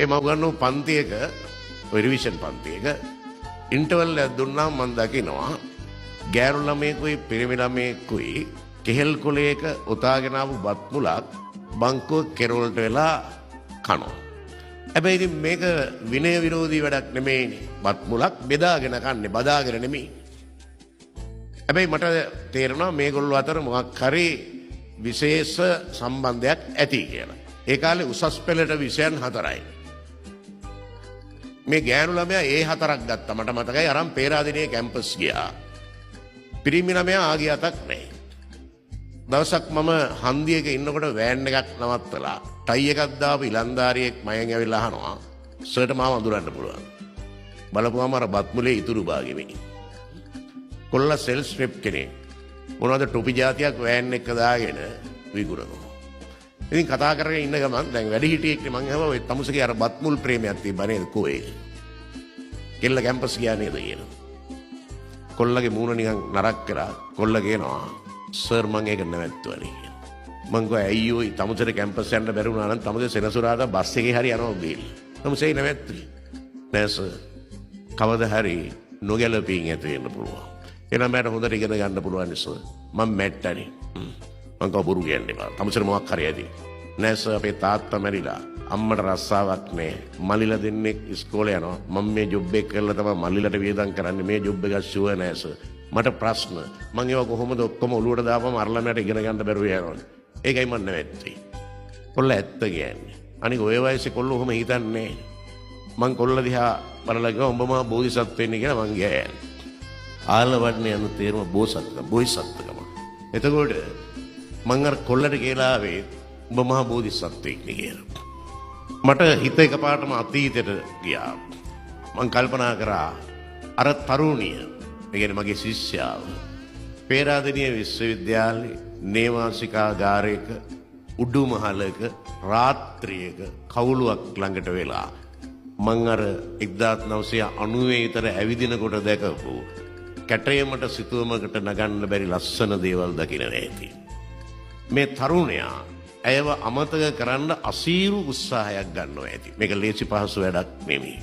ඒ මම ගන්නව පන්තියක revision පන්තියක interval එකක් දුන්නාම මම දකිනවා ගෑනු ළමයෙකුයි පිරිමි ළමයෙකුයි කෙහෙල් කොලයක උතාගෙන ආපු බත් මුලක් බංකුව කෙරවලට වෙලා කනවා. හැබැයි ඉතින් මේක විනය විරෝධී වැඩක් නෙමෙයිනේ. බත් මුලක් බෙදාගෙන කන්නේ බදාගෙන නෙමෙයි. හැබැයි මට තේරෙනවා මේගොල්ලෝ අතර මොකක් හරි විශේෂ සම්බන්ධයක් ඇති කියලා. ඒ කාලේ උසස් පෙළට විෂයන් 4යි. මේ ගෑනු ළමයා ඒ 4ක් ගත්තා. මට මතකයි අරන් පේරාදෙණියේ කැම්පස් ගියා. පිරිමි ළමයා ආගිය අතක් නැහැ. දවසක් මම හන්දියක ඉන්නකොට වෑන් එකක් නවත්තලා ටයි එකක් දාපු ඉලන්දාරියෙක් මයෙන් ඇවිල්ලා අහනවා සර්ට මාව අඳුරන්න පුළුවන්. බලපුවාම අර බත් මුලේ ඉතුරු භාගෙමි. කොල්ල සෙල්ස් රෙප් කෙනෙක්. මොනවද ටොපි జాතියක් වෑන් එක දාගෙන විකුණනවා. ඉතින් කතා කරගෙන ඉන්න ගමන් දැන් වැඩි හිටියෙක් නේ මං අහුවා ඔය තමුසේගේ අර බත් මුල් ප්‍රේමයක් තිබ්බා නේද කොහේ? කෙල්ල කැම්පස් ගියා නේද කියලා. කොල්ලගේ මූණ නිකන් නරක් කරා. කොල්ල කියනවා සර් මං ඒක නැවැත්තුවනේ කියලා. මං ගෝ අයියෝ තමුසේට කැම්පස් යන්න බැරි වුණා නම් තමුසේ සෙනසුරාදා බස් එකේ හරි යනවා ගිහින්. තමුසේ නැවැත්තුවේ. නෑ සර්. කවදා හරි නොගැලපීම් ඇති වෙන්න පුළුවන්. එහෙනම් මට හොඳට ඉගෙන ගන්න පුළුවන් සර්. මම මැට්ටනේ. මං කව බොරු කියන්නේ බා. තමුසේට මොකක් හරි ඇති. නෑ සර් අපේ තාත්තා මැරිලා. අම්මට රස්සාවක් නෑ. මල්ලිලා දෙන්නෙක් ඉස්කෝලේ යනවා. මම මේ ජොබ් එක කරලා තමයි මල්ලිලට වියදම් කරන්නේ. මේ ජොබ් එක ෂුවර් නෑ සර්. මට ප්‍රශ්න. මං ඒවා කොහොමද ඔක්කොම ඔලුවට දාපම අරලමයට ඉගෙන ගන්න බැරුව යනවා. ඒකයි මම නැවැත්තුවේ. කොල්ල ඇත්ත කියන්නේ. අනික ඔය වයසේ කොල්ල ඔහොම හිතන්නේ. මං කොල්ල දිහා බලලා ගියා උඹ මහා බෝධිසත්ව වෙන්නේ කියලා මං ගියා. ආලවන්නේ යන තේරුම බෝසත්කම. එතකොට මං අර කොල්ලට කියලා ආවේ උඹ මහා බෝධිසත්වෙක් නේ කියලා. මට හිත එකපාරටම අතීතයට ගියා. මං කල්පනා කරා අර තරුණිය, ඒ කියන්නේ මගේ ශිෂ්‍යාව, පේරාදෙණිය විශ්වවිද්‍යාලේ නේවාසිකාගාරයක උඩුමහලක රාත්‍රියක කවුළුවක් ළඟට වෙලා මං අර 1990 විතර ඇවිදිනකොට දැකපු කැටයමට සිතුවමකට නගන්න බැරි ලස්සන දේවල් දකින්න ඇති. මේ තරුණයා ඇයව අමතක කරන්න අසීරු උත්සාහයක් ගන්නවා ඇති. මේක ලේසි පහසු වැඩක් නෙමෙයි.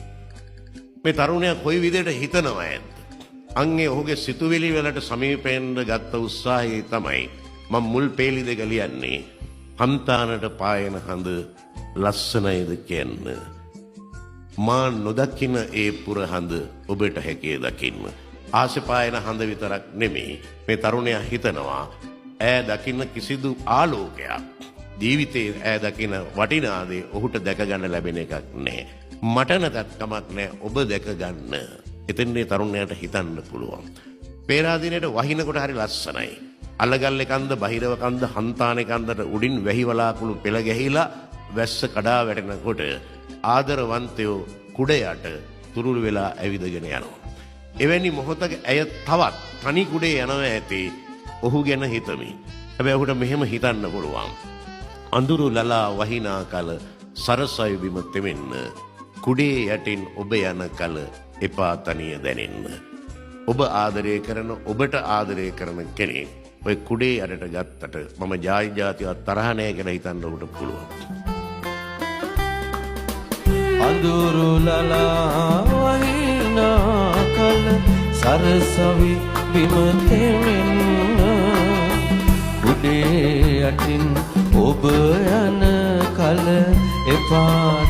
මේ තරුණයා කොයි විදිහට හිතනවා ඇද්ද? අංගේ ඔහුගේ සිතුවිලි වලට සමීපෙන්න ගත්ත උත්සාහය තමයි මම මුල් පේලි දෙක ලියන්නේ. හන්තානට පායන හඳ ලස්සනයිද කියන්න. මා නොදකින ඒ පුර හඳ ඔබට හැකිය දකින්න. ආසපායන හඳ විතරක් නෙමෙයි. මේ තරුණයා හිතනවා ඈ දකින්න කිසිදු ආලෝකයක් ජීවිතේ ඈ දකින්න වටිනා දේ ඔහුට දැක ගන්න ලැබෙන එකක් නෑ. මට නැතත් කමක් නෑ ඔබ දැක ගන්න. එතෙන්නේ තරුණයාට හිතන්න පුළුවන්. පේරාදෙණියට වහිනකොට හරි ලස්සනයි. අලගල්ලේ කන්ද බහිරව කන්ද හන්තානේ කන්දට උඩින් වැහි වලාකුළු පෙළ ගැහිලා වැස්ස කඩා වැටෙනකොට ආදරවන්තයෝ කුඩ යට තුරුළු වෙලා ඇවිදගෙන යනවා. එවැනි මොහොතක ඇය තවත් තනි කුඩේ යනවා ඇති ඔහු ගැන හිතමි. හැබැයි ඔහුට මෙහෙම හිතන්න පුළුවන්. අඳුරු ලලා වහිනා කල සරසයි බිම තෙමෙන්න කුඩේ යටින් ඔබ යන කල එපා තනිය දැනෙන්න. ඔබ ආදරය කරන ඔබට ආදරය කරන කෙනෙක් ඔය කුඩේ යටට ගත්තට මම ජාතිව තරහ නැහැ කියලා හිතන්න ඔබට පුළුවන්. අඳුරු ලලා වහිනා කල සරසවි බිම තෙමෙන්න කුඩේ යටින් ඔබ යන කල එපා